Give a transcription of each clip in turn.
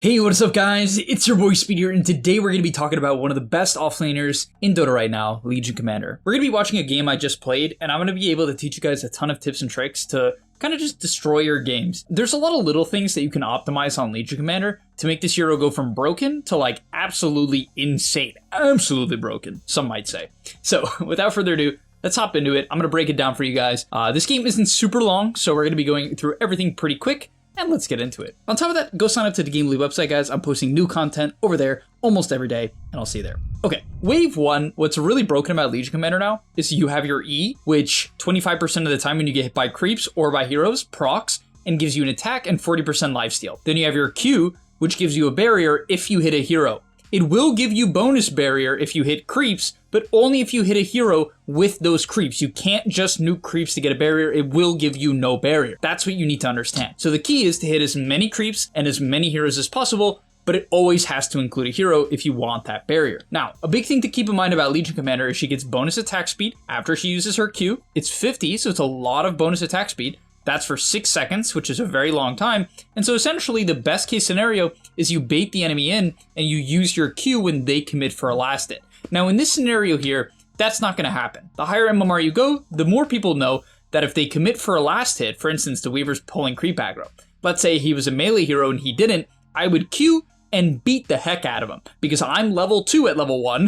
Hey, what's up guys? It's your boy Speed here, and today we're going to be talking about one of the best offlaners in Dota right now, Legion Commander. We're going to be watching a game I just played, and I'm going to be able to teach you guys a ton of tips and tricks to kind of just destroy your games. There's a lot of little things that you can optimize on Legion Commander to make this hero go from broken to like absolutely insane. Absolutely broken, some might say. So without further ado, let's hop into it. I'm going to break it down for you guys. This game isn't super long, so we're going to be going through everything pretty quick. And let's get into it. On top of that, go sign up to the gameleap website, guys. I'm posting new content over there almost every day, and I'll see you there. Okay, wave one, what's really broken about Legion Commander now is you have your E, which 25% of the time when you get hit by creeps or by heroes, procs, and gives you an attack and 40% lifesteal. Then you have your Q, which gives you a barrier if you hit a hero. It will give you bonus barrier if you hit creeps, but only if you hit a hero with those creeps. You can't just nuke creeps to get a barrier. It will give you no barrier. That's what you need to understand. So the key is to hit as many creeps and as many heroes as possible, but it always has to include a hero if you want that barrier. Now, a big thing to keep in mind about Legion Commander is she gets bonus attack speed after she uses her Q. It's 50, so it's a lot of bonus attack speed. That's for 6 seconds, which is a very long time. And so essentially the best case scenario is you bait the enemy in and you use your Q when they commit for a last hit. Now in this scenario here, that's not going to happen. The higher MMR you go, the more people know that if they commit for a last hit, for instance, the Weaver's pulling creep aggro. Let's say he was a melee hero and he didn't, I would Q and beat the heck out of him because I'm level 2 at level 1,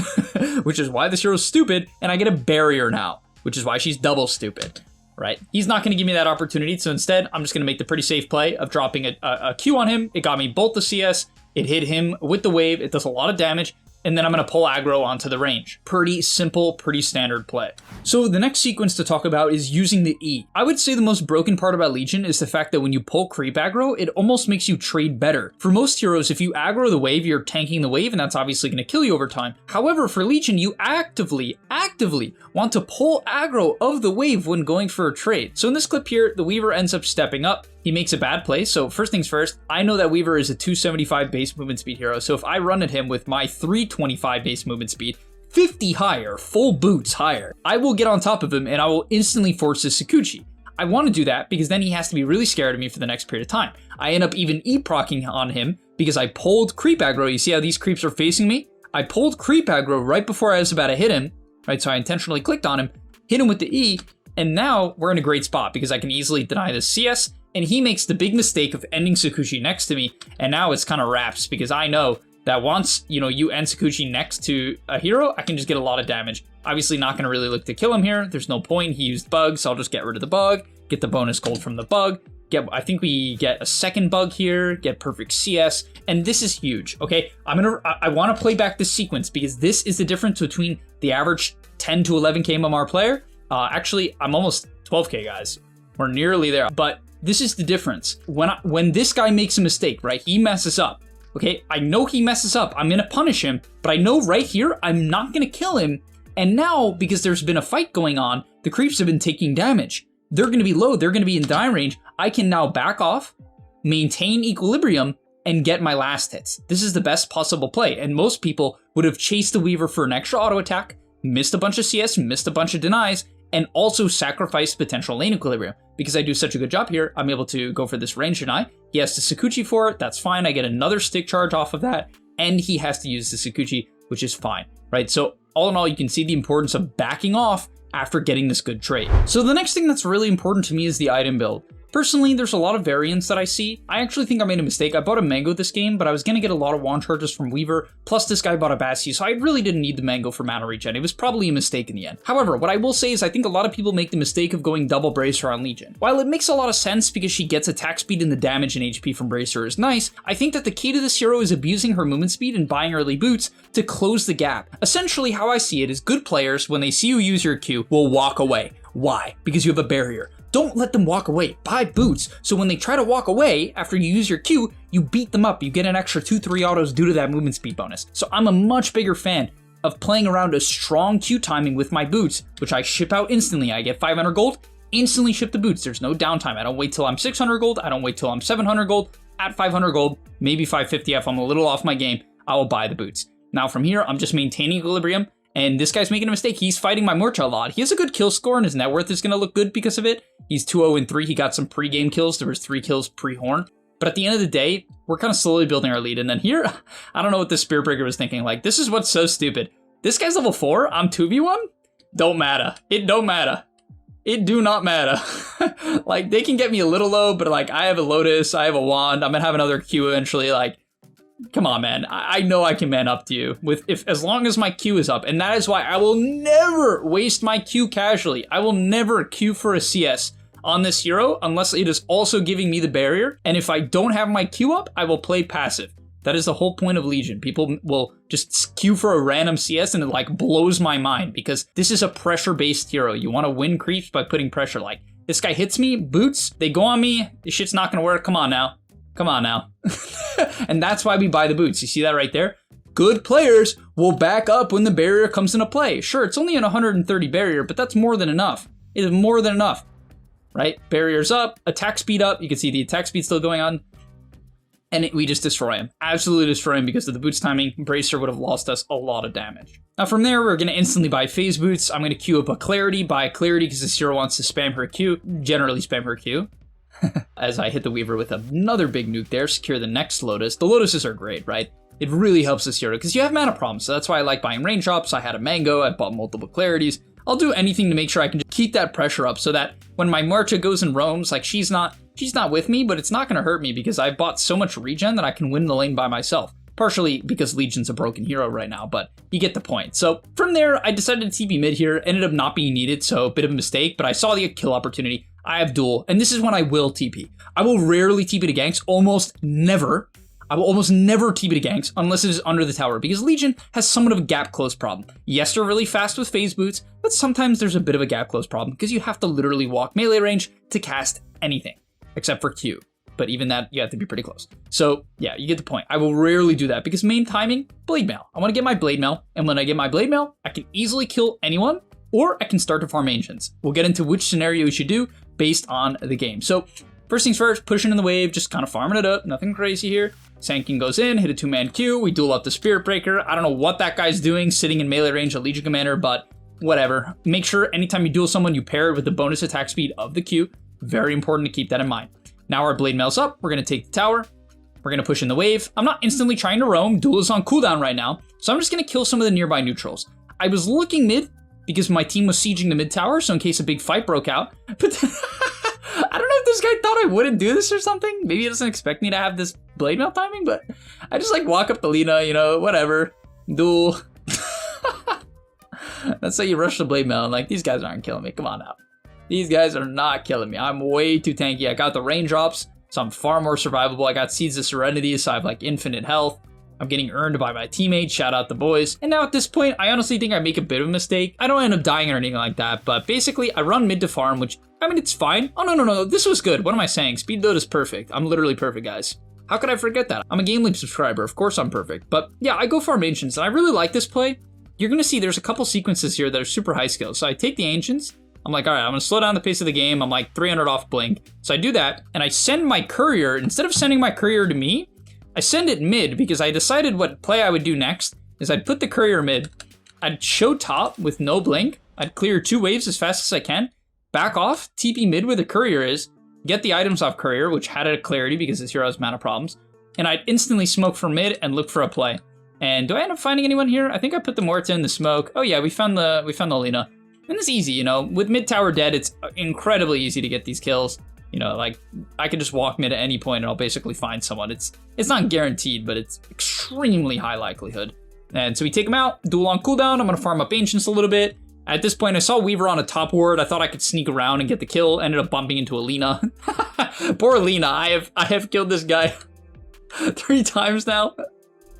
which is why this hero's stupid, and I get a barrier now, which is why she's double stupid. Right? He's not going to give me that opportunity, so instead, I'm just going to make the pretty safe play of dropping a Q on him. It got me both the CS, it hit him with the wave, it does a lot of damage, and then I'm going to pull aggro onto the range. Pretty simple, pretty standard play. So the next sequence to talk about is using the E. I would say the most broken part about Legion is the fact that when you pull creep aggro, it almost makes you trade better. For most heroes, if you aggro the wave, you're tanking the wave, and that's obviously going to kill you over time. However, for Legion, you actively want to pull aggro of the wave when going for a trade. So in this clip here, the Weaver ends up stepping up. He makes a bad play, so first things first, I know that Weaver is a 275 base movement speed hero, so if I run at him with my 325 base movement speed, 50 higher, full boots higher, I will get on top of him and I will instantly force his Sakuchi. I want to do that because then he has to be really scared of me for the next period of time. I end up even E-procking on him because I pulled creep aggro. You see how these creeps are facing me? I pulled creep aggro right before I was about to hit him, right? So I intentionally clicked on him, hit him with the E, and now we're in a great spot because I can easily deny the CS, and he makes the big mistake of ending Sakuchi next to me, and now it's kind of wraps because I know that once, you end Sakuchi next to a hero, I can just get a lot of damage. Obviously not going to really look to kill him here. There's no point. He used bug, so I'll just get rid of the bug, get the bonus gold from the bug, I think we get a second bug here, get perfect CS, and this is huge, okay? I want to play back this sequence because this is the difference between the average 10 to 11k MMR player. Actually, I'm almost 12k, guys. We're nearly there, but this is the difference. When this guy makes a mistake, right, he messes up, okay? I know he messes up. I'm going to punish him, but I know right here I'm not going to kill him. And now, because there's been a fight going on, the creeps have been taking damage. They're going to be low. They're going to be in die range. I can now back off, maintain equilibrium, and get my last hits. This is the best possible play. And most people would have chased the Weaver for an extra auto attack, missed a bunch of CS, missed a bunch of denies, and also sacrificed potential lane equilibrium. Because I do such a good job here, I'm able to go for this range deny. He has to Sakuchi for it, that's fine. I get another stick charge off of that, and he has to use the Sakuchi, which is fine, right? So all in all, you can see the importance of backing off after getting this good trade. So the next thing that's really important to me is the item build. Personally, there's a lot of variants that I see. I actually think I made a mistake. I bought a Mango this game, but I was going to get a lot of wand charges from Weaver, plus this guy bought a Bassi, so I really didn't need the Mango for mana regen. It was probably a mistake in the end. However, what I will say is I think a lot of people make the mistake of going double Bracer on Legion. While it makes a lot of sense because she gets attack speed and the damage and HP from Bracer is nice, I think that the key to this hero is abusing her movement speed and buying early boots to close the gap. Essentially, how I see it is good players, when they see you use your Q, will walk away. Why? Because you have a barrier. Don't let them walk away. Buy boots, so when they try to walk away after you use your Q, you beat them up. You get an extra 2-3 autos due to that movement speed bonus. So I'm a much bigger fan of playing around a strong Q timing with my boots, which I ship out instantly. I get 500 gold, instantly ship the boots. There's no downtime. I don't wait till I'm 600 gold. I don't wait till I'm 700 gold. At 500 gold, maybe 550 if I'm a little off my game, I will buy the boots. Now from here, I'm just maintaining equilibrium. And this guy's making a mistake. He's fighting my Murcha a lot. He has a good kill score, and his net worth is going to look good because of it. He's 2-0-3. He got some pre-game kills. There was 3 kills pre-horn. But at the end of the day, we're kind of slowly building our lead. And then here, I don't know what this Spirit Breaker was thinking. Like, this is what's so stupid. This guy's level 4, I'm 2v1? Don't matter. It don't matter. It do not matter. Like, they can get me a little low, but like, I have a Lotus, I have a Wand, I'm gonna have another Q eventually. Like, come on, man. I know I can man up to you as long as my Q is up. And that is why I will never waste my Q casually. I will never Q for a CS on this hero unless it is also giving me the barrier. And if I don't have my Q up, I will play passive. That is the whole point of Legion. People will just queue for a random CS and it like blows my mind because this is a pressure-based hero. You want to win creeps by putting pressure. Like, this guy hits me, boots, they go on me, this shit's not gonna work. Come on now. Come on now. And that's why we buy the boots. You see that right there? Good players will back up when the barrier comes into play. Sure, it's only an 130 barrier, but that's more than enough. It is more than enough, right? Barriers up, attack speed up. You can see the attack speed still going on. And we just destroy him. Absolutely destroy him because of the boots timing. Bracer would have lost us a lot of damage. Now from there, we're gonna instantly buy phase boots. I'm gonna queue up a clarity, buy a clarity because this hero wants to spam her Q, generally spam her Q. As I hit the Weaver with another big nuke there, secure the next Lotus. The Lotuses are great, right? It really helps this hero because you have mana problems. So that's why I like buying raindrops. I had a mango, I bought multiple clarities. I'll do anything to make sure I can just keep that pressure up so that when my Marcha goes and roams, like she's not with me, but it's not going to hurt me because I bought so much regen that I can win the lane by myself. Partially because Legion's a broken hero right now, but you get the point. So from there, I decided to TP mid here, ended up not being needed, so a bit of a mistake, but I saw the kill opportunity. I have duel, and this is when I will TP. I will rarely TP to ganks, almost never. I will almost never TP to ganks unless it is under the tower because Legion has somewhat of a gap close problem. Yes, they're really fast with phase boots, but sometimes there's a bit of a gap close problem because you have to literally walk melee range to cast anything except for Q. But even that, you have to be pretty close. So yeah, you get the point. I will rarely do that because main timing, blade mail. I want to get my blade mail, and when I get my blade mail, I can easily kill anyone, or I can start to farm ancients. We'll get into which scenario you should do based on the game. So first things first, pushing in the wave, just kind of farming it up, nothing crazy here. Sankin goes in, hit a 2-man Q, we duel up the Spirit Breaker. I don't know what that guy's doing, sitting in melee range of Legion Commander, but whatever. Make sure anytime you duel someone, you pair it with the bonus attack speed of the Q. Very important to keep that in mind. Now our blade mail's up, we're gonna take the tower, we're gonna push in the wave. I'm not instantly trying to roam, duel is on cooldown right now, so I'm just gonna kill some of the nearby neutrals. I was looking mid because my team was sieging the mid tower, so in case a big fight broke out, but I don't know if this guy thought I wouldn't do this or something. Maybe he doesn't expect me to have this blade mail timing, but I just like walk up the Lina, you know, whatever, duel. That's how you rush the blade mail, and like, these guys aren't killing me, come on now. These guys are not killing me. I'm way too tanky. I got the raindrops, so I'm far more survivable. I got Seeds of Serenity, so I have like infinite health. I'm getting earned by my teammates. Shout out the boys. And now at this point, I honestly think I make a bit of a mistake. I don't end up dying or anything like that, but basically I run mid to farm, which, I mean, it's fine. Oh, no. This was good. What am I saying? Speed Dota is perfect. I'm literally perfect, guys. How could I forget that? I'm a gameleap subscriber. Of course I'm perfect. But yeah, I go farm ancients, and I really like this play. You're going to see there's a couple sequences here that are super high skill. So I take the ancients. I'm like, all right, I'm gonna slow down the pace of the game. I'm like 300 off blink. So I do that, and I send my courier, instead of sending my courier to me, I send it mid because I decided what play I would do next is I'd put the courier mid, I'd show top with no blink, I'd clear 2 waves as fast as I can, back off, TP mid where the courier is, get the items off courier, which had a clarity because this hero has mana problems, and I'd instantly smoke for mid and look for a play. And do I end up finding anyone here? I think I put the Morta in the smoke. Oh yeah, we found the Lina. And it's easy, you know, with mid tower dead, it's incredibly easy to get these kills. You know, like, I could just walk mid at any point and I'll basically find someone. It's not guaranteed, but it's extremely high likelihood. And so we take him out, duel on cooldown. I'm gonna farm up ancients a little bit. At this point, I saw Weaver on a top ward. I thought I could sneak around and get the kill. Ended up bumping into Alina. Poor Alina, I have killed this guy 3 times now.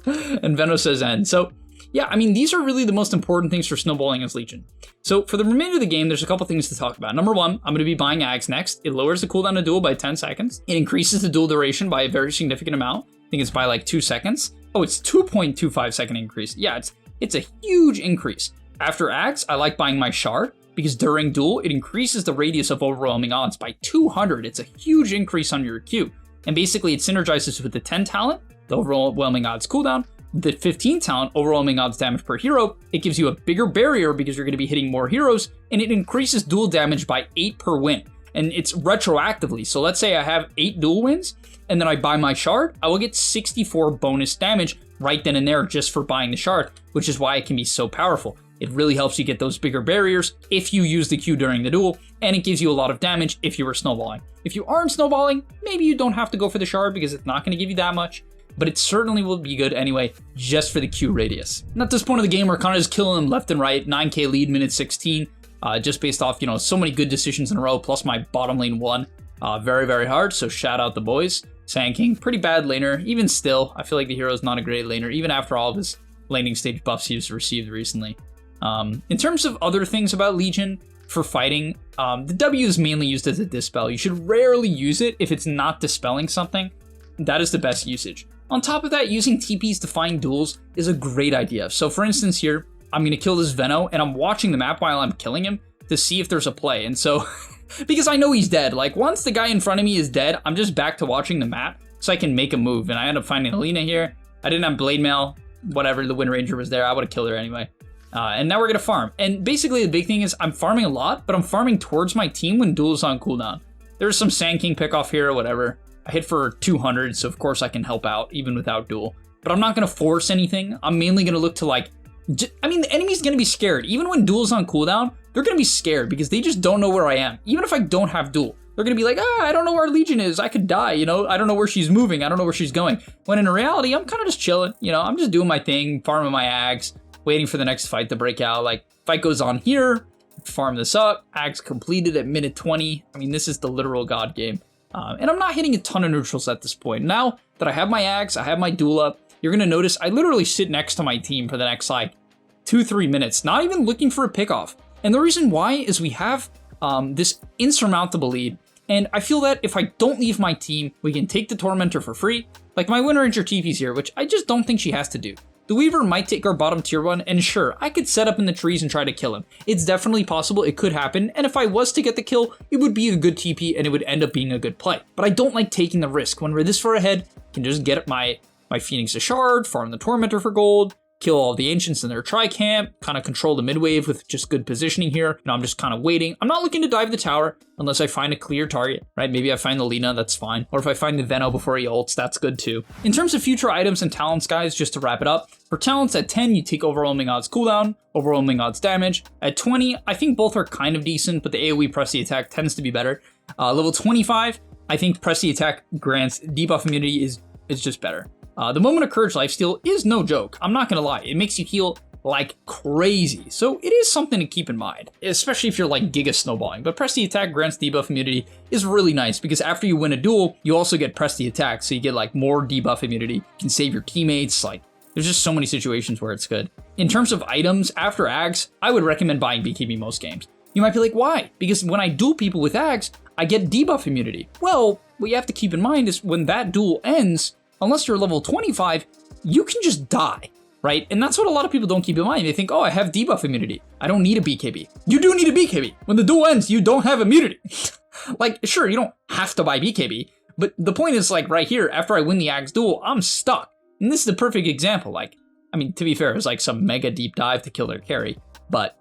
And Veno says end. So yeah, I mean, these are really the most important things for snowballing as Legion. So for the remainder of the game, there's a couple things to talk about. Number 1, I'm going to be buying Ags next. It lowers the cooldown of duel by 10 seconds. It increases the duel duration by a very significant amount. I think it's by like 2 seconds. Oh, it's 2.25 second increase. Yeah, it's a huge increase. After Ags, I like buying my Shard because during duel, it increases the radius of overwhelming odds by 200. It's a huge increase on your Q. And basically, it synergizes with the 10 talent, the overwhelming odds cooldown, the 15 talent, overwhelming odds damage per hero. It gives you a bigger barrier because you're going to be hitting more heroes, and it increases duel damage by 8 per win. And it's retroactively. So let's say I have 8 duel wins. and then I buy my shard, I will get 64 bonus damage right then and there just for buying the shard, which is why it can be so powerful. It really helps you get those bigger barriers if you use the Q during the duel, and it gives you a lot of damage if you were snowballing. If you aren't snowballing, maybe you don't have to go for the shard because it's not going to give you that much, but it certainly will be good anyway, just for the Q radius. And at this point of the game, we're kind of just killing them left and right. 9k lead, minute 16, just based off, so many good decisions in a row, plus my bottom lane won. Very, very hard, so shout out the boys. Sand King, pretty bad laner. Even still, I feel like the hero's not a great laner, even after all of his laning stage buffs he's received recently. In terms of other things about Legion for fighting, the W is mainly used as a dispel. You should rarely use it if it's not dispelling something. That is the best usage. On top of that, using TPs to find duels is a great idea. So for instance here, I'm going to kill this Veno, and I'm watching the map while I'm killing him to see if there's a play. And so, because I know he's dead, like once the guy in front of me is dead, I'm just back to watching the map so I can make a move. And I end up finding Alina here. I didn't have Blade Mail, whatever, the Wind Ranger was there. I would have killed her anyway. And now we're going to farm. And basically the big thing is I'm farming a lot, but I'm farming towards my team when duel is on cooldown. There's some Sand King pick off here or whatever. I hit for 200, so of course I can help out even without duel. But I'm not going to force anything. I'm mainly going to look to the enemy's going to be scared. Even when duel's on cooldown, they're going to be scared because they just don't know where I am. Even if I don't have duel, they're going to be like, I don't know where Legion is. I could die, I don't know where she's moving. I don't know where she's going. When in reality, I'm kind of just chilling. I'm just doing my thing, farming my ags, waiting for the next fight to break out. Like, fight goes on here, farm this up, ags completed at minute 20. I mean, this is the literal god game. And I'm not hitting a ton of neutrals at this point. Now that I have my ags, I have my duel up, you're going to notice I literally sit next to my team for the next, 2-3 minutes, not even looking for a pickoff. And the reason why is we have this insurmountable lead. And I feel that if I don't leave my team, we can take the Tormentor for free. Like my Wind Ranger TP's here, which I just don't think she has to do. The Weaver might take our bottom tier one, and sure, I could set up in the trees and try to kill him. It's definitely possible, it could happen, and if I was to get the kill, it would be a good TP and it would end up being a good play. But I don't like taking the risk. When we're this far ahead, I can just get my Phoenix a shard, farm the Tormentor for gold, kill all the Ancients in their tri-camp, kind of control the mid-wave with just good positioning here. I'm just kind of waiting. I'm not looking to dive the tower unless I find a clear target, right? Maybe I find the Lina, that's fine. Or if I find the Veno before he ults, that's good too. In terms of future items and talents, guys, just to wrap it up, for talents at 10, you take overwhelming odds cooldown, overwhelming odds damage. At 20, I think both are kind of decent, but the AoE press the attack tends to be better. Level 25, I think press the attack grants debuff immunity is just better. The Moment of Courage lifesteal is no joke. I'm not gonna lie. It makes you heal like crazy. So it is something to keep in mind, especially if you're like giga snowballing. But press the attack grants debuff immunity is really nice because after you win a duel, you also get press the attack. So you get like more debuff immunity. You can save your teammates. Like there's just so many situations where it's good. In terms of items, after Ags, I would recommend buying BKB most games. You might be like, why? Because when I duel people with Ags, I get debuff immunity. Well, what you have to keep in mind is when that duel ends, unless you're level 25, you can just die, right? And that's what a lot of people don't keep in mind. They think, oh, I have debuff immunity. I don't need a BKB. You do need a BKB. When the duel ends, you don't have immunity. Like, sure, you don't have to buy BKB, but the point is like right here, after I win the Axe duel, I'm stuck. And this is the perfect example. Like, I mean, to be fair, it's like some mega deep dive to kill their carry, but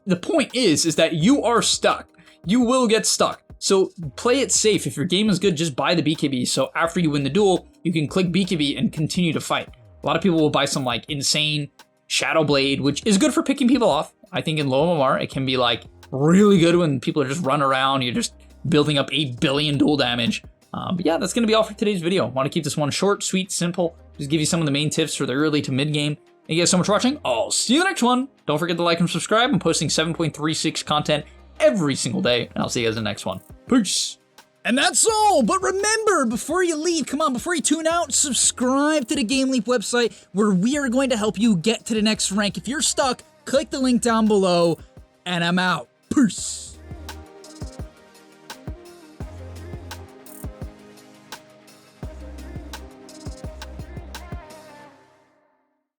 the point is that you are stuck. You will get stuck. So play it safe. If your game is good, just buy the BKB. So after you win the duel, you can click BKB and continue to fight. A lot of people will buy some like insane Shadow Blade, which is good for picking people off. I think in low MMR, it can be like really good when people are just running around. You're just building up 8 billion duel damage. But yeah, that's going to be all for today's video. Want to keep this one short, sweet, simple. Just give you some of the main tips for the early to mid game. Thank you guys so much for watching. I'll see you in the next one. Don't forget to like and subscribe. I'm posting 7.36 content every single day, and I'll see you guys in the next one. Peace. And that's all, but remember, before you leave, come on, before you tune out, subscribe to the GameLeap website where we are going to help you get to the next rank. If you're stuck, click the link down below, and I'm out. Peace.